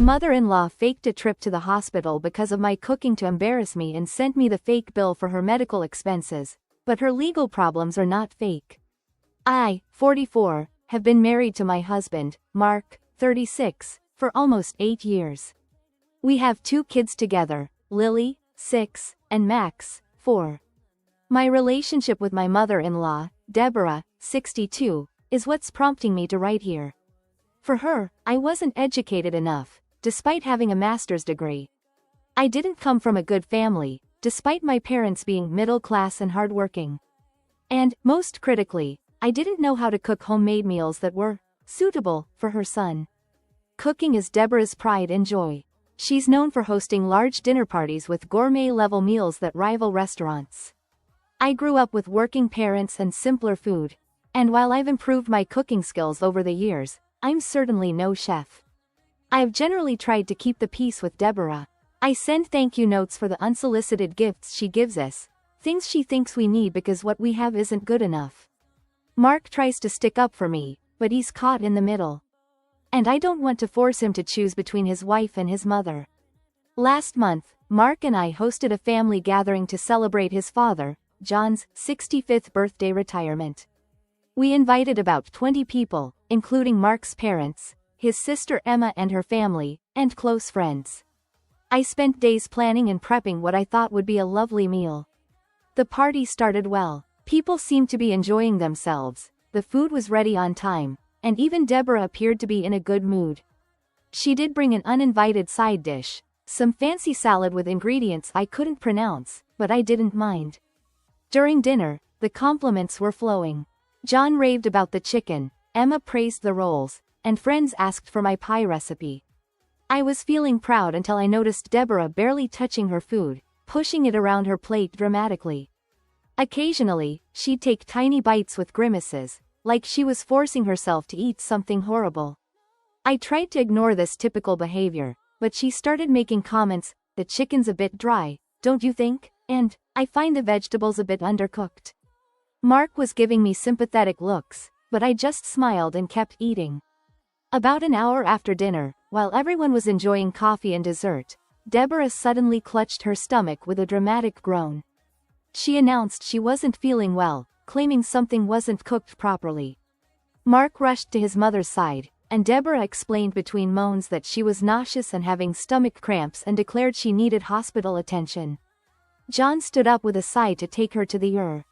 mother-in-law faked a trip to the hospital because of my cooking to embarrass me and sent me the fake bill for her medical expenses, but her legal problems are not fake. I, 44, have been married to my husband, Mark, 36, for almost 8 years. We have 2 kids together, Lily, 6, and Max, 4. My relationship with my mother-in-law, Deborah, 62, is what's prompting me to write here. For her, I wasn't educated enough, despite having a master's degree. I didn't come from a good family, despite my parents being middle class and hardworking. And, most critically, I didn't know how to cook homemade meals that were suitable for her son. Cooking is Deborah's pride and joy. She's known for hosting large dinner parties with gourmet-level meals that rival restaurants. I grew up with working parents and simpler food, and while I've improved my cooking skills over the years, I'm certainly no chef. I've generally tried to keep the peace with Deborah. I send thank you notes for the unsolicited gifts she gives us, things she thinks we need because what we have isn't good enough. Mark tries to stick up for me, but he's caught in the middle. And I don't want to force him to choose between his wife and his mother. Last month, Mark and I hosted a family gathering to celebrate his father, John's, 65th birthday retirement. We invited about 20 people, including Mark's parents, his sister Emma and her family, and close friends. I spent days planning and prepping what I thought would be a lovely meal. The party started well. People seemed to be enjoying themselves, the food was ready on time, and even Deborah appeared to be in a good mood. She did bring an uninvited side dish, some fancy salad with ingredients I couldn't pronounce, but I didn't mind. During dinner, the compliments were flowing. John raved about the chicken, Emma praised the rolls, and friends asked for my pie recipe. I was feeling proud until I noticed Deborah barely touching her food, pushing it around her plate dramatically. Occasionally, she'd take tiny bites with grimaces, like she was forcing herself to eat something horrible. I tried to ignore this typical behavior, but she started making comments, "The chicken's a bit dry, don't you think? And, I find the vegetables a bit undercooked." Mark was giving me sympathetic looks, but I just smiled and kept eating. About an hour after dinner, while everyone was enjoying coffee and dessert, Deborah suddenly clutched her stomach with a dramatic groan. She announced she wasn't feeling well, claiming something wasn't cooked properly. Mark rushed to his mother's side, and Deborah explained between moans that she was nauseous and having stomach cramps and declared she needed hospital attention. John stood up with a sigh to take her to the ER.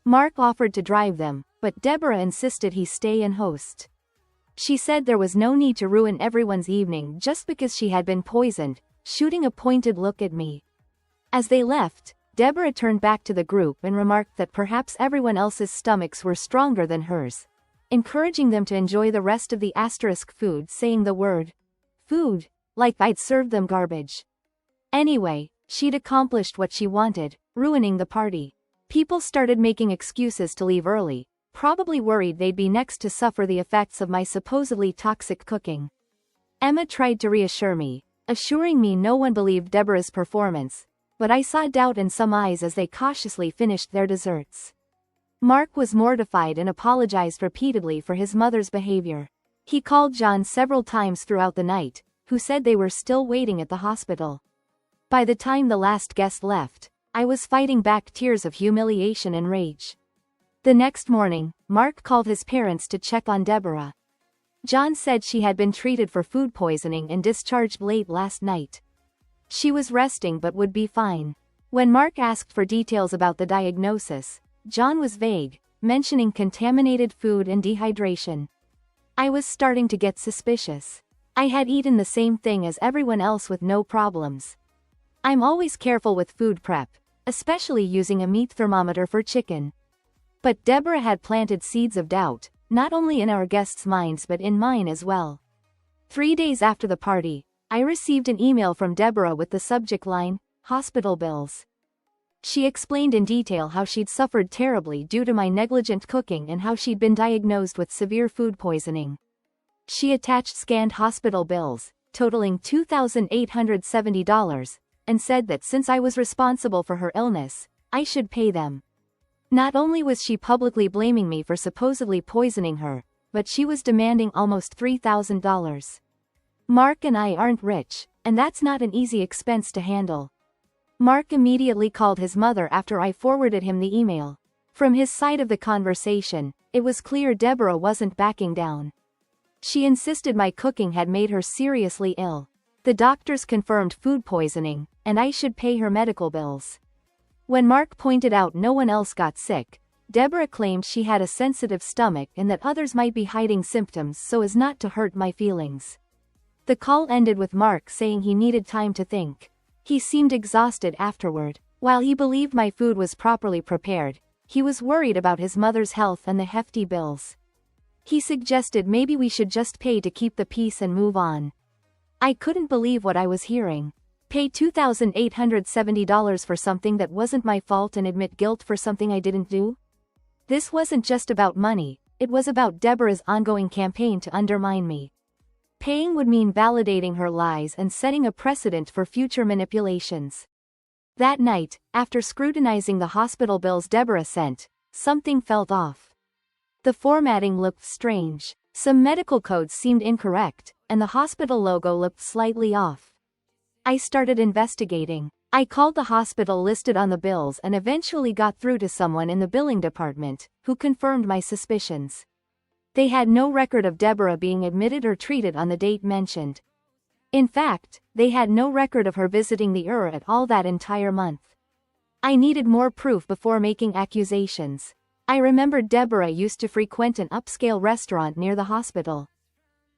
Mark offered to drive them, but Deborah insisted he stay and host. She said there was no need to ruin everyone's evening just because she had been poisoned, shooting a pointed look at me. As they left, Deborah turned back to the group and remarked that perhaps everyone else's stomachs were stronger than hers, encouraging them to enjoy the rest of the food, saying the word food, like I'd served them garbage. Anyway, she'd accomplished what she wanted, ruining the party. People started making excuses to leave early, probably worried they'd be next to suffer the effects of my supposedly toxic cooking. Emma tried to reassure me, assuring me no one believed Deborah's performance, but I saw doubt in some eyes as they cautiously finished their desserts. Mark was mortified and apologized repeatedly for his mother's behavior. He called John several times throughout the night, who said they were still waiting at the hospital. By the time the last guest left, I was fighting back tears of humiliation and rage. The next morning, Mark called his parents to check on Deborah. John said she had been treated for food poisoning and discharged late last night. She was resting but would be fine. When Mark asked for details about the diagnosis, John was vague, mentioning contaminated food and dehydration. I was starting to get suspicious. I had eaten the same thing as everyone else with no problems. I'm always careful with food prep, especially using a meat thermometer for chicken. But Deborah had planted seeds of doubt, not only in our guests' minds but in mine as well. 3 days after the party, I received an email from Deborah with the subject line, "Hospital bills." She explained in detail how she'd suffered terribly due to my negligent cooking and how she'd been diagnosed with severe food poisoning. She attached scanned hospital bills, totaling $2,870, and said that since I was responsible for her illness, I should pay them. Not only was she publicly blaming me for supposedly poisoning her, but she was demanding almost $3,000. Mark and I aren't rich, and that's not an easy expense to handle. Mark immediately called his mother after I forwarded him the email. From his side of the conversation, it was clear Deborah wasn't backing down. She insisted my cooking had made her seriously ill. The doctors confirmed food poisoning, and I should pay her medical bills. When Mark pointed out no one else got sick, Deborah claimed she had a sensitive stomach and that others might be hiding symptoms so as not to hurt my feelings. The call ended with Mark saying he needed time to think. He seemed exhausted afterward. While he believed my food was properly prepared, he was worried about his mother's health and the hefty bills. He suggested maybe we should just pay to keep the peace and move on. I couldn't believe what I was hearing. Pay $2,870 for something that wasn't my fault and admit guilt for something I didn't do? This wasn't just about money, it was about Deborah's ongoing campaign to undermine me. Paying would mean validating her lies and setting a precedent for future manipulations. That night, after scrutinizing the hospital bills Deborah sent, something felt off. The formatting looked strange, some medical codes seemed incorrect, and the hospital logo looked slightly off. I started investigating. I called the hospital listed on the bills and eventually got through to someone in the billing department, who confirmed my suspicions. They had no record of Deborah being admitted or treated on the date mentioned. In fact, they had no record of her visiting the ER at all that entire month. I needed more proof before making accusations. I remembered Deborah used to frequent an upscale restaurant near the hospital.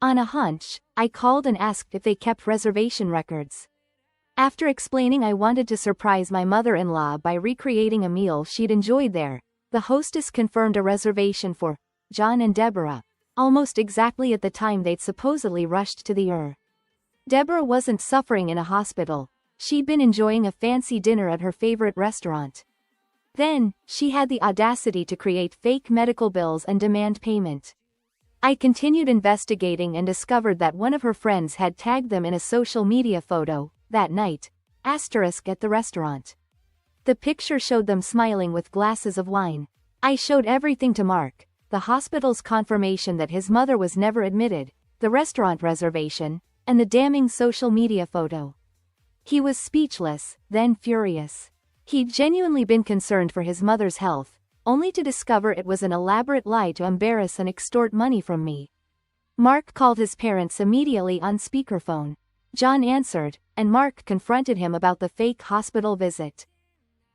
On a hunch, I called and asked if they kept reservation records. After explaining I wanted to surprise my mother-in-law by recreating a meal she'd enjoyed there, the hostess confirmed a reservation for John and Deborah, almost exactly at the time they'd supposedly rushed to the ER. Deborah wasn't suffering in a hospital, she'd been enjoying a fancy dinner at her favorite restaurant. Then, she had the audacity to create fake medical bills and demand payment. I continued investigating and discovered that one of her friends had tagged them in a social media photo, that night, at the restaurant. The picture showed them smiling with glasses of wine. I showed everything to Mark, the hospital's confirmation that his mother was never admitted, the restaurant reservation, and the damning social media photo. He was speechless, then furious. He'd genuinely been concerned for his mother's health, only to discover it was an elaborate lie to embarrass and extort money from me. Mark called his parents immediately on speakerphone. John answered, and Mark confronted him about the fake hospital visit.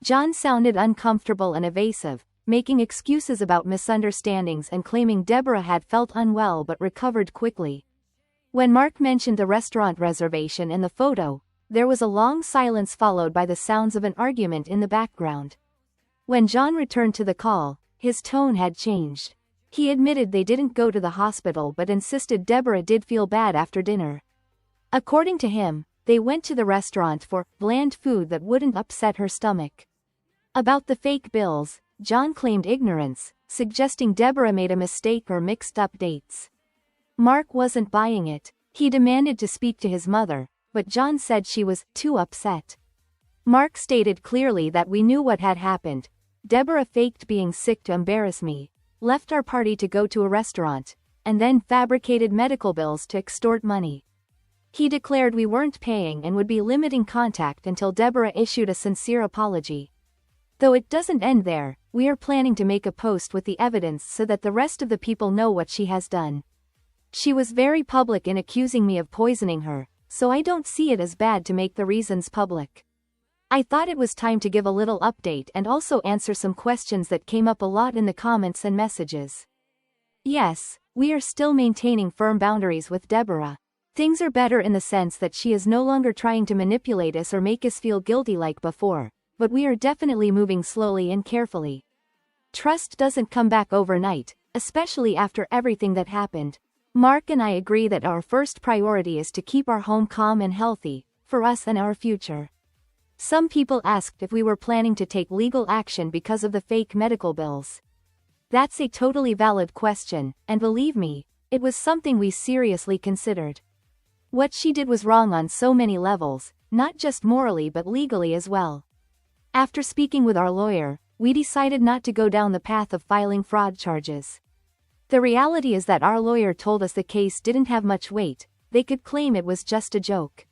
John sounded uncomfortable and evasive, making excuses about misunderstandings and claiming Deborah had felt unwell but recovered quickly. When Mark mentioned the restaurant reservation and the photo, there was a long silence followed by the sounds of an argument in the background. When John returned to the call, his tone had changed. He admitted they didn't go to the hospital but insisted Deborah did feel bad after dinner. According to him, they went to the restaurant for bland food that wouldn't upset her stomach. About the fake bills, John claimed ignorance, suggesting Deborah made a mistake or mixed up dates. Mark wasn't buying it. He demanded to speak to his mother, but John said she was too upset. Mark stated clearly that we knew what had happened. Deborah faked being sick to embarrass me, left our party to go to a restaurant, and then fabricated medical bills to extort money. He declared we weren't paying and would be limiting contact until Deborah issued a sincere apology. Though it doesn't end there, we are planning to make a post with the evidence so that the rest of the people know what she has done. She was very public in accusing me of poisoning her, so I don't see it as bad to make the reasons public. I thought it was time to give a little update and also answer some questions that came up a lot in the comments and messages. Yes, we are still maintaining firm boundaries with Deborah. Things are better in the sense that she is no longer trying to manipulate us or make us feel guilty like before, but we are definitely moving slowly and carefully. Trust doesn't come back overnight, especially after everything that happened. Mark and I agree that our first priority is to keep our home calm and healthy, for us and our future. Some people asked if we were planning to take legal action because of the fake medical bills. That's a totally valid question, and believe me, it was something we seriously considered. What she did was wrong on so many levels, not just morally but legally as well. After speaking with our lawyer, we decided not to go down the path of filing fraud charges. The reality is that our lawyer told us the case didn't have much weight, they could claim it was just a joke.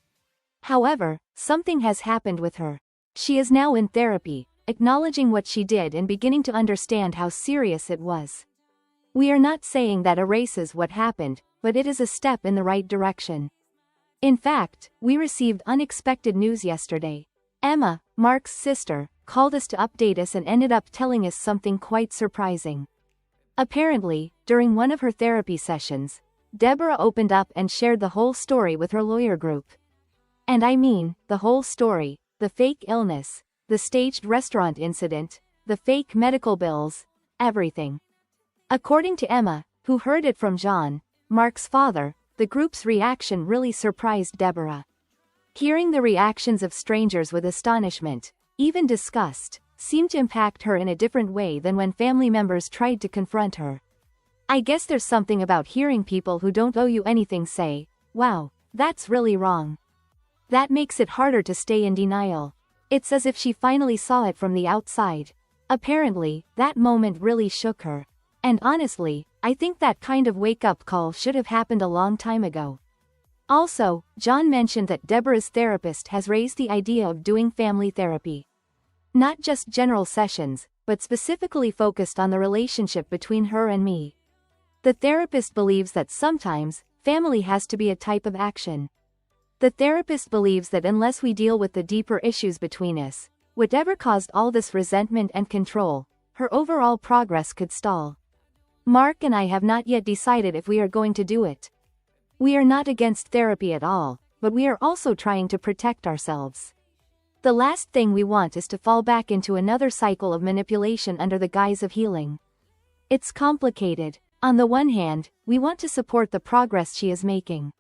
However, something has happened with her. She is now in therapy, acknowledging what she did and beginning to understand how serious it was. We are not saying that erases what happened, but it is a step in the right direction. In fact, we received unexpected news yesterday. Emma, Mark's sister, called us to update us and ended up telling us something quite surprising. Apparently, during one of her therapy sessions, Deborah opened up and shared the whole story with her lawyer group. And I mean, the whole story, the fake illness, the staged restaurant incident, the fake medical bills, everything. According to Emma, who heard it from John, Mark's father, the group's reaction really surprised Deborah. Hearing the reactions of strangers with astonishment, even disgust, seemed to impact her in a different way than when family members tried to confront her. I guess there's something about hearing people who don't owe you anything say, "Wow, that's really wrong." That makes it harder to stay in denial. It's as if she finally saw it from the outside. Apparently, that moment really shook her. And honestly, I think that kind of wake-up call should have happened a long time ago. Also, John mentioned that Deborah's therapist has raised the idea of doing family therapy. Not just general sessions, but specifically focused on the relationship between her and me. The therapist believes that sometimes, family has to be a type of action. The therapist believes that unless we deal with the deeper issues between us, whatever caused all this resentment and control, her overall progress could stall. Mark and I have not yet decided if we are going to do it. We are not against therapy at all, but we are also trying to protect ourselves. The last thing we want is to fall back into another cycle of manipulation under the guise of healing. It's complicated. On the one hand, we want to support the progress she is making.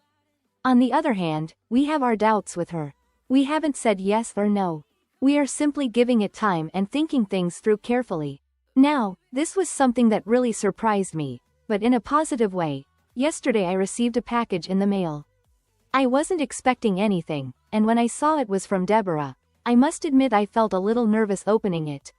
On the other hand, we have our doubts with her. We haven't said yes or no. We are simply giving it time and thinking things through carefully. Now, this was something that really surprised me, but in a positive way. Yesterday I received a package in the mail. I wasn't expecting anything, and when I saw it was from Deborah, I must admit I felt a little nervous opening it.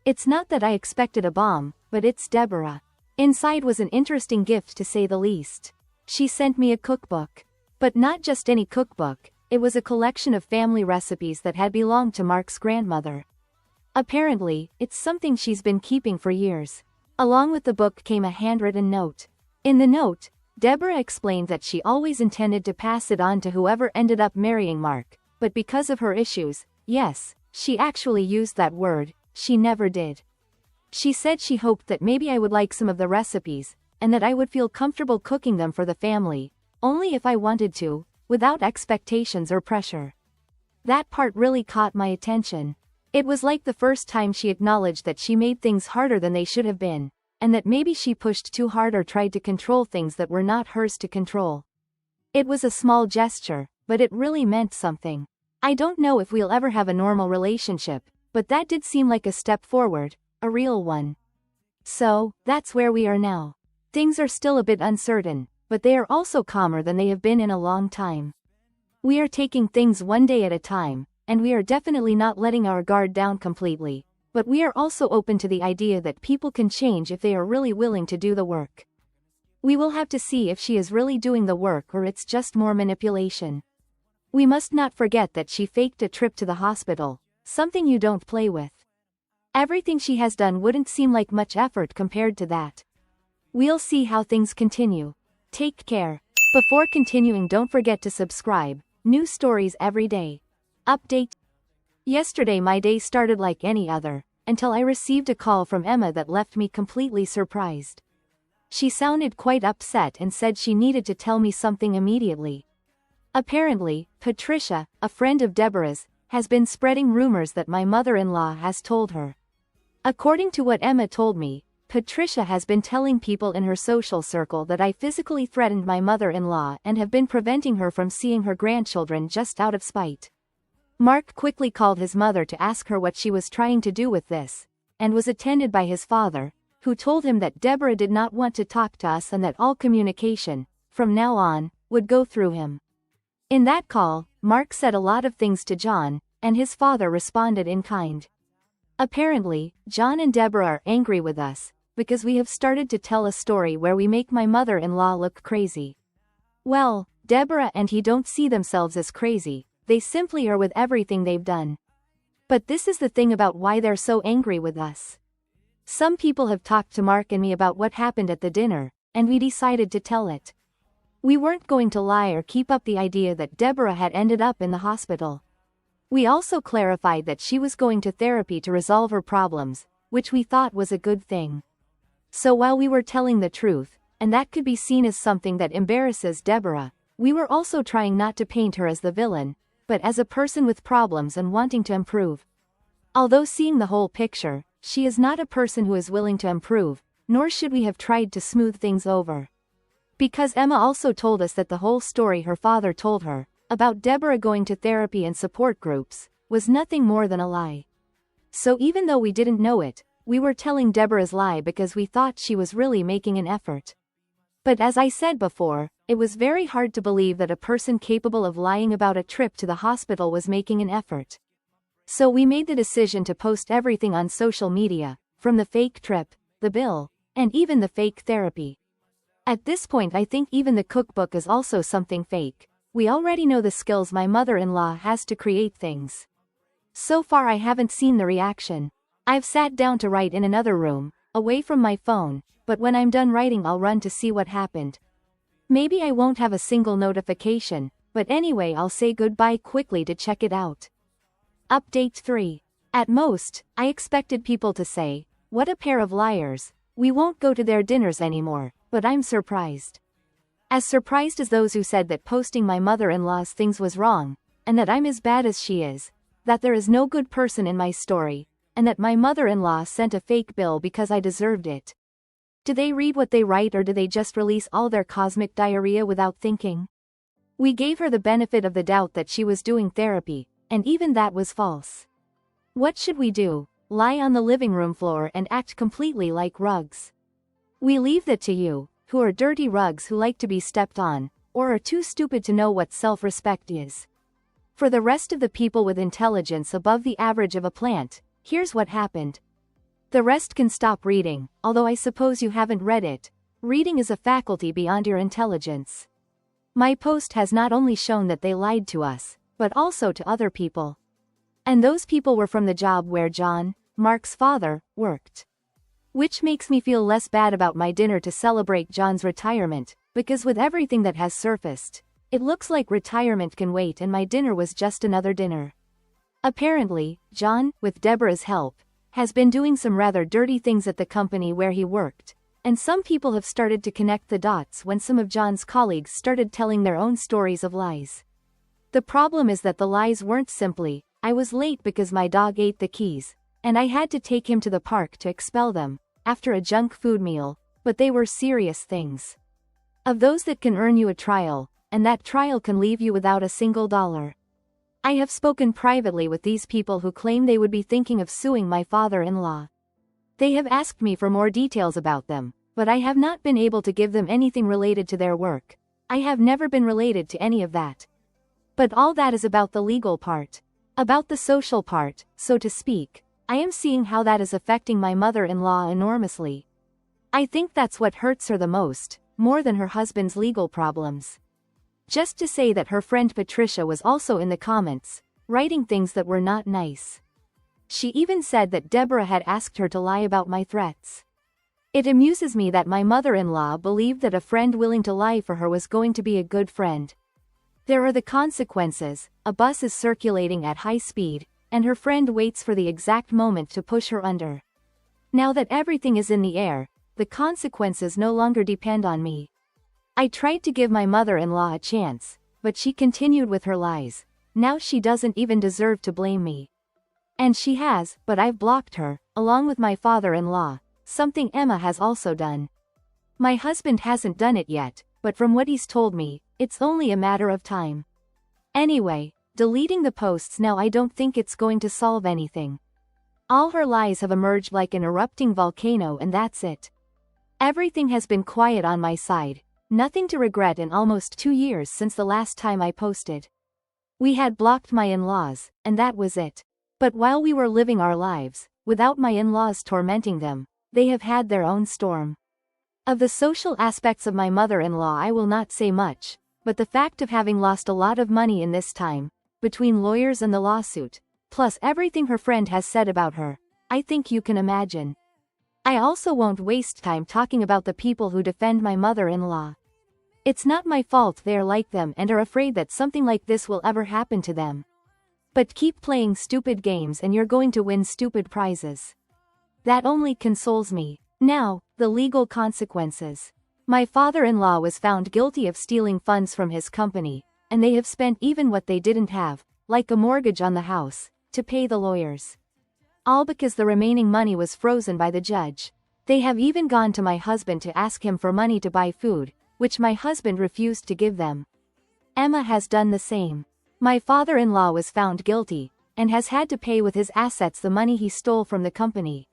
It's not that I expected a bomb, but it's Deborah. Inside was an interesting gift to say the least. She sent me a cookbook. But not just any cookbook, it was a collection of family recipes that had belonged to Mark's grandmother. Apparently, it's something she's been keeping for years. Along with the book came a handwritten note. In the note, Deborah explained that she always intended to pass it on to whoever ended up marrying Mark, but because of her issues, yes, she actually used that word, she never did. She said she hoped that maybe I would like some of the recipes, and that I would feel comfortable cooking them for the family, only if I wanted to, without expectations or pressure. That part really caught my attention. It was like the first time she acknowledged that she made things harder than they should have been, and that maybe she pushed too hard or tried to control things that were not hers to control. It was a small gesture, but it really meant something. I don't know if we'll ever have a normal relationship, but that did seem like a step forward, a real one. So, that's where we are now. Things are still a bit uncertain, but they are also calmer than they have been in a long time. We are taking things one day at a time, and we are definitely not letting our guard down completely, but we are also open to the idea that people can change if they are really willing to do the work. We will have to see if she is really doing the work or it's just more manipulation. We must not forget that she faked a trip to the hospital, something you don't play with. Everything she has done wouldn't seem like much effort compared to that. We'll see how things continue. Take care. Before continuing, don't forget to subscribe. New stories every day. Update. Yesterday my day started like any other, until I received a call from Emma that left me completely surprised. She sounded quite upset and said she needed to tell me something immediately. Apparently, Patricia, a friend of Deborah's, has been spreading rumors that my mother-in-law has told her. According to what Emma told me, Patricia has been telling people in her social circle that I physically threatened my mother-in-law and have been preventing her from seeing her grandchildren just out of spite. Mark quickly called his mother to ask her what she was trying to do with this, and was attended by his father, who told him that Deborah did not want to talk to us and that all communication, from now on, would go through him. In that call, Mark said a lot of things to John, and his father responded in kind. Apparently, John and Deborah are angry with us, because we have started to tell a story where we make my mother-in-law look crazy. Well, Deborah and he don't see themselves as crazy, they simply are with everything they've done. But this is the thing about why they're so angry with us. Some people have talked to Mark and me about what happened at the dinner, and we decided to tell it. We weren't going to lie or keep up the idea that Deborah had ended up in the hospital. We also clarified that she was going to therapy to resolve her problems, which we thought was a good thing. So while we were telling the truth, and that could be seen as something that embarrasses Deborah, we were also trying not to paint her as the villain, but as a person with problems and wanting to improve. Although seeing the whole picture, she is not a person who is willing to improve, nor should we have tried to smooth things over. Because Emma also told us that the whole story her father told her, about Deborah going to therapy and support groups, was nothing more than a lie. So even though we didn't know it, we were telling Deborah's lie because we thought she was really making an effort. But as I said before, it was very hard to believe that a person capable of lying about a trip to the hospital was making an effort. So we made the decision to post everything on social media, from the fake trip, the bill, and even the fake therapy. At this point I think even the cookbook is also something fake. We already know the skills my mother-in-law has to create things. So far I haven't seen the reaction. I've sat down to write in another room, away from my phone, but when I'm done writing I'll run to see what happened. Maybe I won't have a single notification, but anyway I'll say goodbye quickly to check it out. Update 3. At most, I expected people to say, "What a pair of liars, we won't go to their dinners anymore," but I'm surprised. As surprised as those who said that posting my mother-in-law's things was wrong, and that I'm as bad as she is, that there is no good person in my story, and that my mother-in-law sent a fake bill because I deserved it. Do they read what they write or do they just release all their cosmic diarrhea without thinking? We gave her the benefit of the doubt that she was doing therapy, and even that was false. What should we do? Lie on the living room floor and act completely like rugs? We leave that to you, who are dirty rugs who like to be stepped on, or are too stupid to know what self-respect is. For the rest of the people with intelligence above the average of a plant, here's what happened. The rest can stop reading, although I suppose you haven't read it. Reading is a faculty beyond your intelligence. My post has not only shown that they lied to us, but also to other people. And those people were from the job where John, Mark's father, worked. Which makes me feel less bad about my dinner to celebrate John's retirement, because with everything that has surfaced, it looks like retirement can wait and my dinner was just another dinner. Apparently, John, with Deborah's help, has been doing some rather dirty things at the company where he worked, and some people have started to connect the dots when some of John's colleagues started telling their own stories of lies. The problem is that the lies weren't simply, "I was late because my dog ate the keys, and I had to take him to the park to expel them," after a junk food meal, but they were serious things. Of those that can earn you a trial, and that trial can leave you without a single dollar. I have spoken privately with these people who claim they would be thinking of suing my father-in-law. They have asked me for more details about them, but I have not been able to give them anything related to their work. I have never been related to any of that. But all that is about the legal part. About the social part, so to speak. I am seeing how that is affecting my mother-in-law enormously. I think that's what hurts her the most, more than her husband's legal problems. Just to say that her friend Patricia was also in the comments, writing things that were not nice. She even said that Deborah had asked her to lie about my threats. It amuses me that my mother-in-law believed that a friend willing to lie for her was going to be a good friend. There are the consequences. A bus is circulating at high speed, and her friend waits for the exact moment to push her under. Now that everything is in the air, the consequences no longer depend on me. I tried to give my mother-in-law a chance, but she continued with her lies. Now she doesn't even deserve to blame me. And she has, but I've blocked her, along with my father-in-law, something Emma has also done. My husband hasn't done it yet, but from what he's told me, it's only a matter of time. Anyway, deleting the posts now I don't think it's going to solve anything. All her lies have emerged like an erupting volcano and that's it. Everything has been quiet on my side, nothing to regret in almost 2 years since the last time I posted. We had blocked my in-laws, and that was it. But while we were living our lives, without my in-laws tormenting them, they have had their own storm. Of the social aspects of my mother-in-law I will not say much, but the fact of having lost a lot of money in this time, between lawyers and the lawsuit, plus everything her friend has said about her, I think you can imagine. I also won't waste time talking about the people who defend my mother-in-law. It's not my fault they're like them and are afraid that something like this will ever happen to them. But keep playing stupid games and you're going to win stupid prizes. That only consoles me. Now, the legal consequences. My father-in-law was found guilty of stealing funds from his company, and they have spent even what they didn't have, like a mortgage on the house, to pay the lawyers. All because the remaining money was frozen by the judge. They have even gone to my husband to ask him for money to buy food, which my husband refused to give them. Emma has done the same. My father-in-law was found guilty, and has had to pay with his assets the money he stole from the company.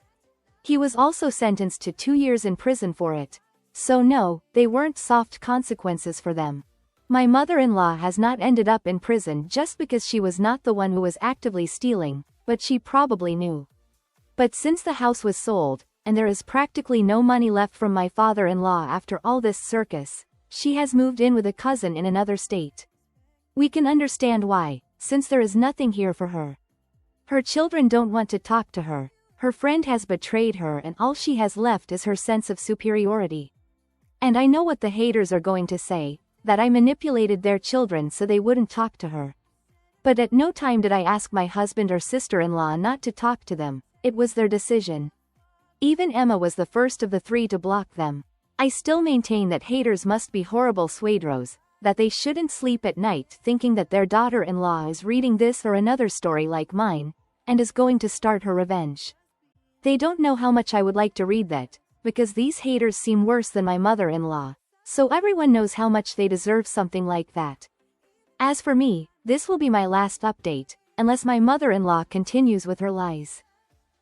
He was also sentenced to 2 years in prison for it. So no, they weren't soft consequences for them. My mother-in-law has not ended up in prison just because she was not the one who was actively stealing, but she probably knew. But since the house was sold, and there is practically no money left from my father-in-law after all this circus, she has moved in with a cousin in another state. We can understand why, since there is nothing here for her. Her children don't want to talk to her, her friend has betrayed her and all she has left is her sense of superiority. And I know what the haters are going to say, that I manipulated their children so they wouldn't talk to her. But at no time did I ask my husband or sister-in-law not to talk to them, it was their decision. Even Emma was the first of the 3 to block them. I still maintain that haters must be horrible suedros, that they shouldn't sleep at night thinking that their daughter-in-law is reading this or another story like mine, and is going to start her revenge. They don't know how much I would like to read that, because these haters seem worse than my mother-in-law, so everyone knows how much they deserve something like that. As for me, this will be my last update, unless my mother-in-law continues with her lies.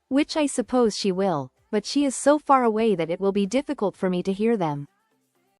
Which I suppose she will, but she is so far away that it will be difficult for me to hear them.